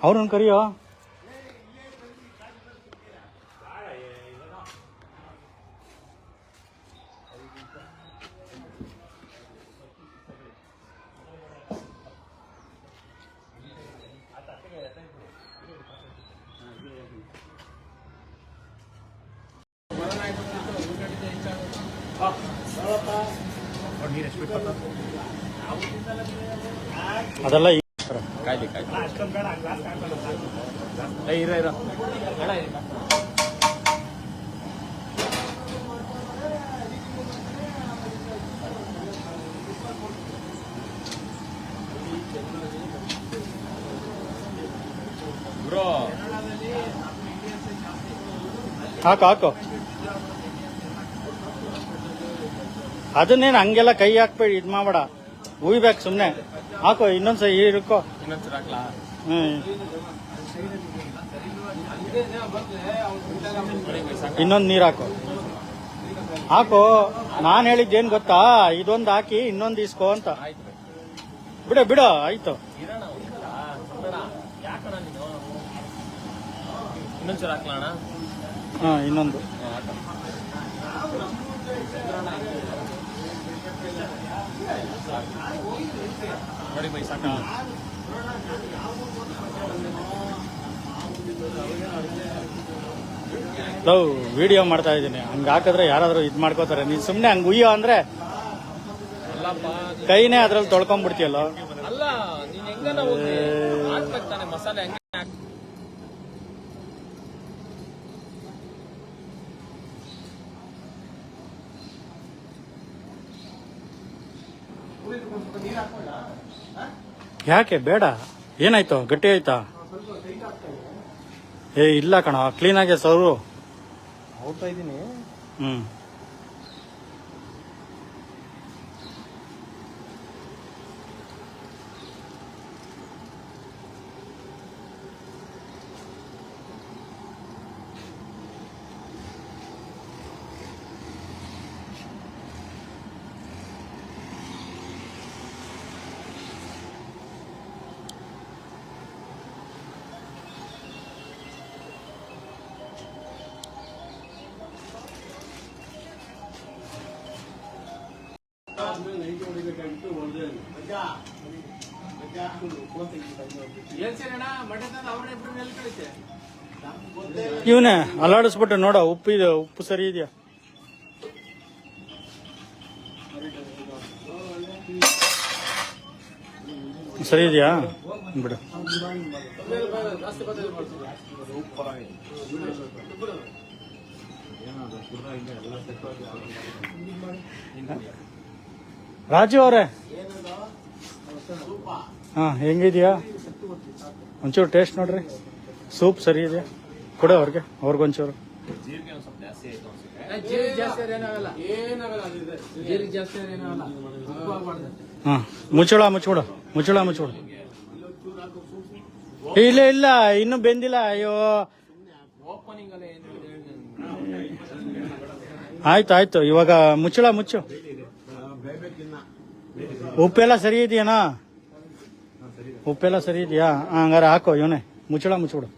ಅವ್ರನ್ನ ಕರಿಯೋ. ಅದೆಲ್ಲ ಕಾಯ್ಲಿ ಇರೋ ಬ್ರೋ ಹಾಕು ಅದನ್ನೇನು ಹಂಗೆಲ್ಲ ಕೈ ಹಾಕ್ಬೇಡಿ, ಇದ್ ಮಾಡ್ಬೇಡ, ಉಯ್ಬೇಕು ಸುಮ್ನೆ. ಹಾಕೋ ಇನ್ನೊಂದ್ಸಲ ಇರುಕೋ. ಇನ್ನೊಂದು ನೀರು ಹಾಕೋ. ನಾನ್ ಹೇಳಿದ್ದೇನ್ ಗೊತ್ತಾ, ಇದೊಂದು ಹಾಕಿ ಇನ್ನೊಂದು ಇಸ್ಕೋ ಅಂತ. ಬಿಡ ಆಯ್ತು. ಇನ್ನೊಂದ್ಸಲ ಹಾಕ್ಲಣ್ಣ. ಇನ್ನೊಂದು ನೋಡಿ ಬೈ ಸಾಕ. ವಿಡಿಯೋ ಮಾಡ್ತಾ ಇದ್ದೀನಿ, ಹಂಗ ಹಾಕಿದ್ರೆ ಯಾರಾದ್ರೂ ಇದ್ ಮಾಡ್ಕೋತಾರೆ. ನೀನ್ ಸುಮ್ನೆ ಹಂಗ ಉಯ್ಯೋ ಅಂದ್ರೆ ಕೈನೇ ಅದ್ರಲ್ಲಿ ತೊಳ್ಕೊಂಡ್ಬಿಡ್ತೀಯಲ್ಲ. ಅಲ್ಲ ನೀನ್ ಹೆಂಗನ ಹಾಕ್ಬೇಕು ತಾನೆ ಮಸಾಲೆ. ಹಂಗೆ ಯಾಕೆ ಬೇಡ? ಏನಾಯ್ತು? ಗಟ್ಟಿ ಆಯ್ತಾ? ಇಲ್ಲ ಕಣ, ಕ್ಲೀನ್ ಆಗಿ ಸೌರು ಹೋಗ್ತಾ ಇದ್ದೀನಿ. ಇವನೇ ಅಲ್ಲಾಡಿಸ್ಬಿಟ್ಟು ನೋಡ, ಉಪ್ಪು ಸರಿ ಇದೆಯಾ? ಸರಿ ಇದೆಯಾ? ಬಿಡು. ರಾಜು ಅವರೇ, ಹೆಂಗಿದ್ಯಾ? ಒಂಚೂರು ಟೇಸ್ಟ್ ನೋಡ್ರಿ. ಸೂಪ್ ಸರಿ ಇದೆಯಾ? ಕೊಡು ಅವ್ರಿಗೊಂಚೂರು. ಮುಚ್ಚಳ. ಇಲ್ಲ ಇನ್ನೂ ಬೆಂದಿಲ್ಲ. ಅಯ್ಯೋ ಆಯ್ತು. ಇವಾಗ ಮುಚ್ಚು. ಉಪ್ಪೆಲ್ಲ ಸರಿ ಇದೆಯಾ? ಉಪ್ಪೆಲ್ಲ ಸರಿ ಇದೆಯಾ? ಹಂಗಾರೆ ಹಾಕೋ. ಇವನೇ ಮುಚ್ಚಬಿಡು.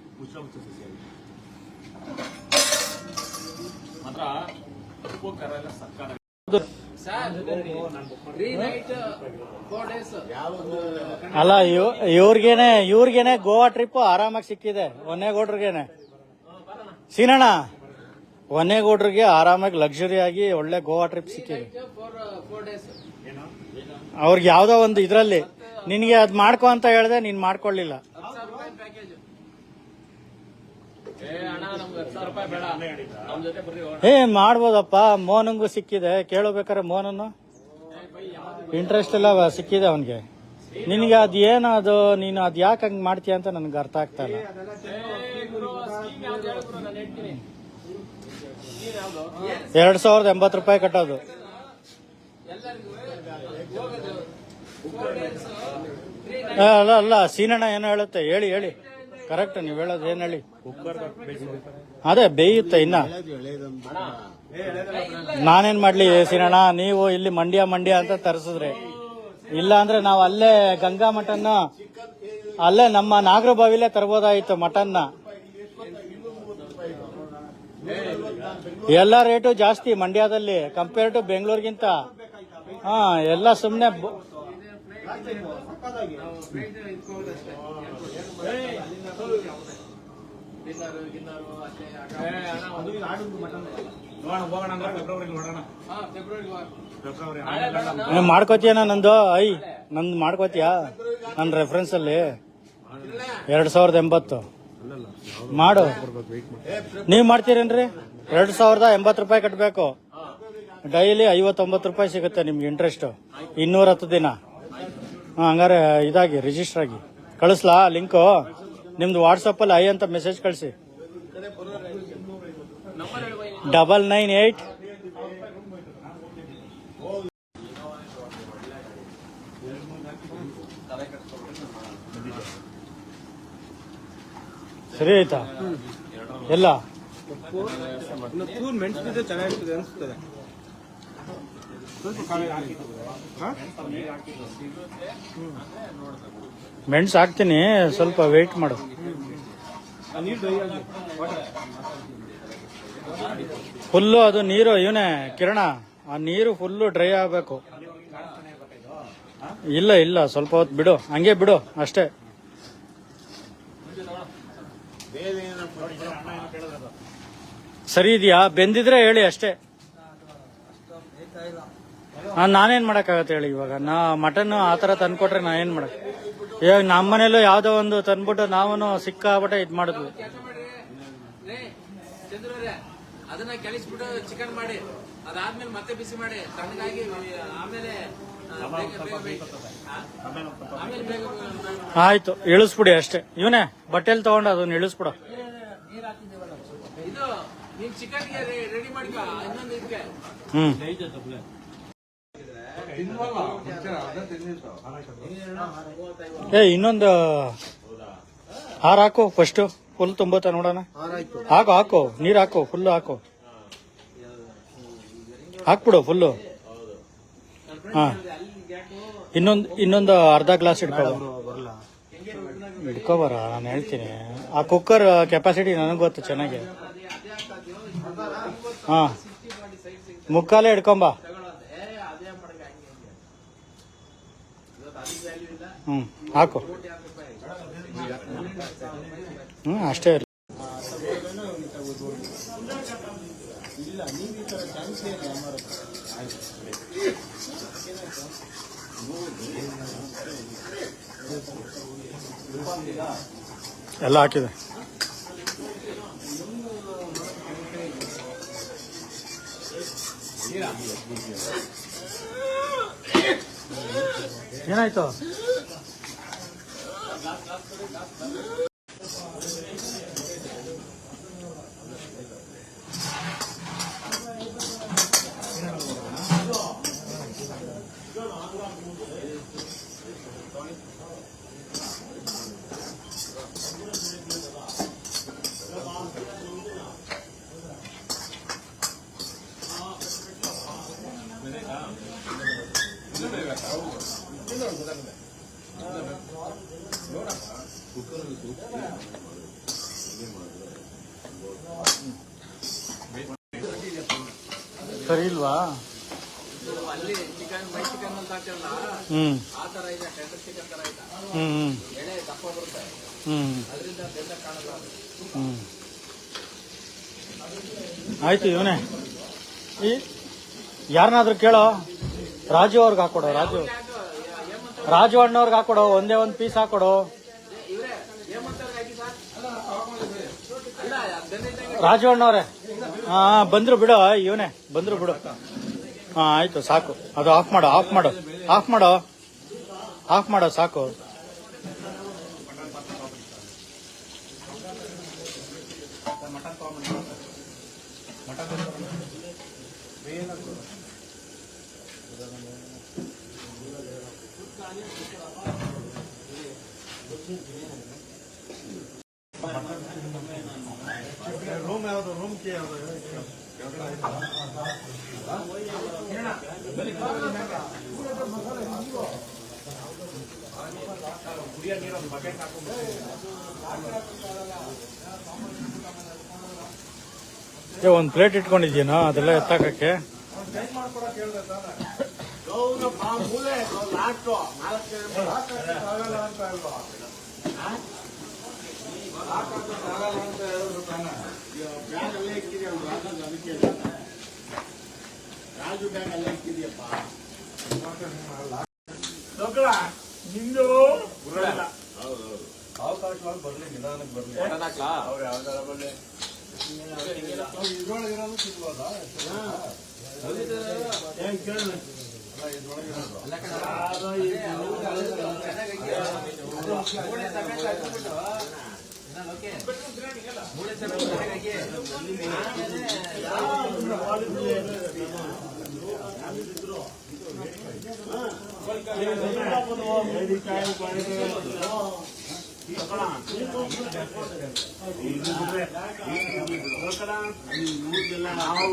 ಅಲ್ಲ ಇವ್ರಿಗೇನೆ ಗೋವಾ ಟ್ರಿಪ್ ಆರಾಮಾಗಿ ಸಿಕ್ಕಿದೆ. ಒನ್ನೇಗೌಡ್ರಿಗೇನೆ ಸೀನಣ್ಣ, ಒನ್ನೇಗೌಡ್ರಿಗೆ ಆರಾಮಾಗಿ ಲಕ್ಸುರಿ ಆಗಿ ಒಳ್ಳೆ ಗೋವಾ ಟ್ರಿಪ್ ಸಿಕ್ಕಿದೆ. ಅವ್ರಿಗೆ ಯಾವ್ದೋ ಒಂದು ಇದ್ರಲ್ಲಿ ನಿನ್ಗೆ ಅದ್ ಮಾಡ್ಕೊ ಅಂತ ಹೇಳ್ದೆ, ನೀನ್ ಮಾಡ್ಕೊಳ್ಳಿಲ್ಲ. ಮಾಡ್ಬೋದಪ್ಪ. ಮೋನಂಗೂ ಸಿಕ್ಕಿದೆ, ಕೇಳಬೇಕಾರೆ ಮೋನನ್ನು ಇಂಟ್ರೆಸ್ಟ್ ಎಲ್ಲ ಸಿಕ್ಕಿದೆ ಅವನ್ಗೆ. ನಿನ್ಗೆ ಅದ್ ಏನದು, ನೀನು ಅದ್ ಯಾಕೆ ಹಂಗ್ ಮಾಡ್ತೀಯ ಅಂತ ನನ್ಗೆ ಅರ್ಥ ಆಗ್ತಾ ಇಲ್ಲ. 2,080 ರೂಪಾಯಿ ಕಟ್ಟೋದು. ಅಲ್ಲ ಸೀನಣ್ಣ ಏನೋ ಹೇಳುತ್ತೆ. ಹೇಳಿ ಕರೆಕ್ಟ್. ನೀವ್ ಹೇಳೋದು ಏನ್ ಹೇಳಿ? ಅದೇ ಬೇಯುತ್ತೆ. ಇನ್ನ ನಾನೇನ್ ಮಾಡ್ಲಿ ಸೀನಣ್ಣ? ನೀವು ಇಲ್ಲಿ ಮಂಡ್ಯ ಅಂತ ತರಿಸಿದ್ರಿ. ಇಲ್ಲ ಅಂದ್ರೆ ನಾವ್ ಅಲ್ಲೇ ಗಂಗಾ ಮಠನ ಅಲ್ಲೇ ನಮ್ಮ ನಾಗರ ಬಾವಿಲೇ ತರ್ಬೋದಾಯಿತು ಮಟನ್ನ. ಎಲ್ಲ ರೇಟು ಜಾಸ್ತಿ ಮಂಡ್ಯದಲ್ಲಿ ಕಂಪೇರ್ ಟು ಬೆಂಗಳೂರಿಗಿಂತ. ಹಾ, ಎಲ್ಲ ಸುಮ್ಮನೆ ಮಾಡ್ಕೋತೀಯನ ನಂದು? ನಂದು ಮಾಡ್ಕೋತೀಯಾ ನನ್ನ ರೆಫರೆನ್ಸ್ ಅಲ್ಲಿ? 2080 ಮಾಡು. ನೀವ್ ಮಾಡ್ತೀರೇನ್ರಿ? 2080 ರೂಪಾಯಿ ಕಟ್ಟಬೇಕು. ಡೈಲಿ 59 ರೂಪಾಯಿ ಸಿಗುತ್ತೆ ನಿಮ್ಗೆ ಇಂಟ್ರೆಸ್ಟ್ 210 ದಿನ. ಹಂಗಾರೆ ಇದಾಗಿ ರಿಜಿಸ್ಟರ್ ಆಗಿ ಕಳಿಸ್ಲಾ ಲಿಂಕು? ನಿಮ್ದು ವಾಟ್ಸಪ್ ಅಲ್ಲಿ ಅಂತ ಮೆಸೇಜ್ ಕಳಿಸಿ. 998 ಸರಿ ಆಯ್ತಾ? ಎಲ್ಲ ಮೆಣಸು ಚೆನ್ನಾಗಿರ್ತದೆ ಅನಿಸ್ತದೆ. ಮೆಣಸು ಹಾಕ್ತೀನಿ, ಸ್ವಲ್ಪ ವೇಟ್ ಮಾಡು. ಫುಲ್ಲು ಅದು ನೀರು ಇವನೇ ಕಿರಣ, ಆ ನೀರು ಫುಲ್ಲು ಡ್ರೈ ಆಗಬೇಕು. ಇಲ್ಲ ಸ್ವಲ್ಪ ಹೊತ್ತು ಬಿಡು, ಹಂಗೆ ಬಿಡು ಅಷ್ಟೇ. ಸರಿ ಇದೆಯಾ? ಬೆಂದಿದ್ರೆ ಹೇಳಿ ಅಷ್ಟೇ. ನಾನೇನ್ ಮಾಡಕ್ಕಾಗತ್ತೆ ಹೇಳಿ? ಇವಾಗ ಮಟನ್ ಆತರ ತಂದ್ಕೊಟ್ರೆ ನಾ ಏನ್ ಮಾಡಕ್? ಇವಾಗ ನಮ್ಮ ಮನೇಲೂ ಯಾವ್ದೋ ಒಂದು ತಂದ್ಬಿಟ್ಟು ನಾವು ಸಿಕ್ಕಾಬಿಟ್ಟೆ ಇದ್ ಮಾಡಿದ್ವಿ. ಅದನ್ನ ಕೆಳಿಸ್ಬಿಟ್ಟು ಚಿಕನ್ ಮಾಡಿ ಅದಾದ್ಮೇಲೆ ಮತ್ತೆ ಬಿಸಿ ಮಾಡಿ ತಣ್ಣಗಾಗಿ ಆಮೇಲೆ ಆಯ್ತು, ಇಳಿಸ್ಬಿಡಿ ಅಷ್ಟೇ. ಇವನೇ ಬಟ್ಟೆಲ್ ತಗೊಂಡು ಅದನ್ನ ಇಳಿಸ್ಬಿಡು. ಇದು ನೀನ್ ಚಿಕನ್ ರೆಡಿ ಮಾಡ್ಕೊ ಇನ್ನೊಂದು ಇದಕ್ಕೆ. ಇನ್ನೊಂದು ಹಾರ ಹಾಕು ಫಸ್ಟ್. ಫುಲ್ ತುಂಬುತ್ತಾ ನೋಡೋಣ. ಹಾಕು ನೀರ್ ಹಾಕು, ಫುಲ್ ಹಾಕು, ಹಾಕ್ಬಿಡು ಫುಲ್ಲು. ಹಾ, ಇನ್ನೊಂದು ಅರ್ಧ ಗ್ಲಾಸ್ ಇಟ್ಕೋಬಾರ. ನಾನು ಹೇಳ್ತೀನಿ, ಆ ಕುಕ್ಕರ್ ಕೆಪಾಸಿಟಿ ನನಗೆ ಗೊತ್ತು ಚೆನ್ನಾಗಿ. ಹಾ, ಮುಕ್ಕಾಲೇ ಇಟ್ಕೊಂಬ. ಹಾಕು. ಅಷ್ಟೇ ಇರಲಿ. ಎಲ್ಲ ಹಾಕಿದೆ. ಏನಾಯ್ತು? ಸರಿ ಇಲ್ವಾ? ಅಲ್ಲಿ ಚಿಕನ್ ಮೈ ಚಿಕನ್ ಅಂತ ಹಾಕ್ತಿರಲ್ಲ ಆ ತರ ಇದೆ. ಟೆಂಡರ್ ಚಿಕನ್ ತರ ಇದೆ. ಎಳೆ ದಪ್ಪ ಬರುತ್ತೆ, ಅದರಿಂದ ಬೆಂದ ಕಾಣಲ್ಲ. ಆಯ್ತು. ಇವನೇ ಯಾರನ್ನಾದ್ರೂ ಕೇಳೋ, ರಾಜು ಅವ್ರಿಗೆ ಹಾಕೊಡೋ. ರಾಜು ಅಣ್ಣವ್ರಿಗೆ ಹಾಕೊಡೋ, ಒಂದೇ ಒಂದು ಪೀಸ್ ಹಾಕೊಡೋ. ರಾಜು ಅಣ್ಣವ್ರೆ, ಹಾ ಬಂದ್ರು ಬಿಡು. ಇವನೇ ಬಂದ್ರು ಬಿಡು. ಹಾ ಆಯ್ತು, ಸಾಕು. ಅದು ಆಫ್ ಮಾಡೋ ಸಾಕು. ರೂಮ್ ಯಾವುದು? ರೂಮ್ ಕೀ ಯಾವುದು? ಒಂದ್ ಪ್ಲೇಟ್ ಇಟ್ಕೊಂಡಿದ್ದೀನೋ ಅದೆಲ್ಲ ಎತ್ತಾಕಕ್ಕೆ. ರಾಜು ಬ್ಯಾಗ್ ಅಲ್ಲೇ ಇಕ್ಕಿದ್ಯಪ್ಪ. ನಿಂದು ಅವಕಾಶವಾಗಿ ಬರ್ಲಿ, ನಿಧಾನಕ್ಕೆ ಬರ್ಲಿ. ಅವ್ರು ಯಾವ್ದಾರ ಬರ್ಲಿ. ಇದ್ರೊಳಗೆ ಇರೋದು ಸಿಗ್ಬೋದಾ? ಏನ್ ಕೇಳ ನಾವು